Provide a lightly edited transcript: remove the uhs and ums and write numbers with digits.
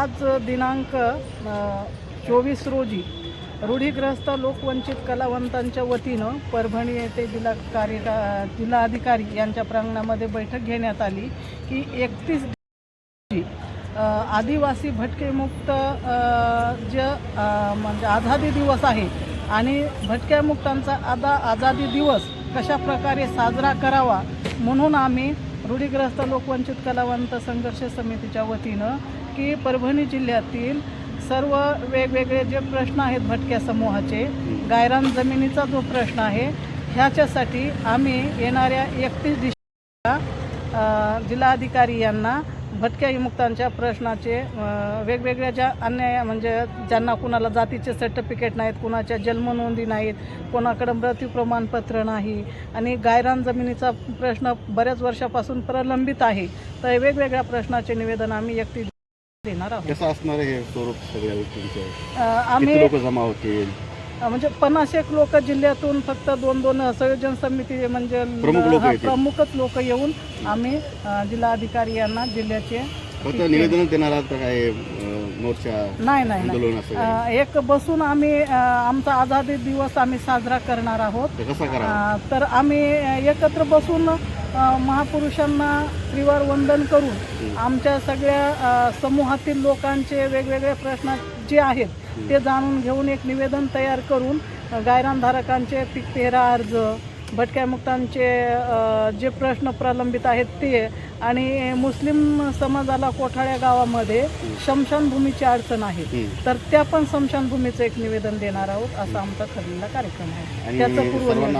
आज दिनांक 24 रोजी रूढीग्रस्त लोकवंचित कलावंतांच्या वतीनं परभणी येथे जिल्हाधिकारी यांच्या प्रांगणामध्ये बैठक घेण्यात आली की 31 आदिवासी भटकेमुक्त म्हणजे आझादी दिवस आहे आणि भटक्यामुक्तांचा आझादी दिवस कशा प्रकारे साजरा करावा म्हणून आम्ही रूढीग्रस्त लोकवंचित कलावंत संघर्ष समितीच्या वतीनं की परभणी जिल्ह्यातील सर्व वेगवेगळे जे प्रश्न आहेत भटक्या समूहाचे, गायरान जमिनीचा जो प्रश्न आहे ह्याच्यासाठी आम्ही येणाऱ्या 31 डिसेंबरला जिल्हाधिकारी यांना भटक्या विमुक्तांच्या प्रश्नाचे वेगवेगळ्या ज्या अन्याय म्हणजे ज्यांना कुणाला जातीचे सर्टिफिकेट नाहीत, कुणाच्या जन्मनोंदी नाहीत, कोणाकडे मृत्यू प्रमाणपत्र नाही आणि गायरान जमिनीचा प्रश्न बऱ्याच वर्षापासून प्रलंबित आहे, तर वेगवेगळ्या प्रश्नाचे निवेदन आम्ही 31 देणार आहोत. कसं असणार हे स्वरूप सगळ्या गोष्टींचं? आम्ही लोक जमा होतील म्हणजे 50 लोक जिल्ह्यातून फक्त 2 संयोजन समिती म्हणजे प्रमुखच लोक येऊन आम्ही जिल्हाधिकारी यांना जिल्ह्याचे फक्त निवेदन देणार आहात का? काय मोर्चा नाही एक बसून आम्ही आमचा आझादी दिवस आम्ही साजरा करणार आहोत. कसा करा? तर आम्ही एकत्र बसून महापुरुषांना त्रिवार वंदन करून आमच्या सगळ्या समूहातील लोकांचे वेगवेगळे प्रश्न जे आहेत ते जाणून घेऊन एक निवेदन तयार करून गायरानधारकांचे पीक पेरा अर्ज, भटक्यामुक्तांचे जे प्रश्न प्रलंबित आहेत ते आणि मुस्लिम समाजाला कोठाळ्या गावामध्ये स्मशानभूमीची अडचण आहे तर त्या पण स्मशानभूमीचं एक निवेदन देणार आहोत असा आमचा ठरलेला कार्यक्रम आहे. त्याचं पूर्वनियोजन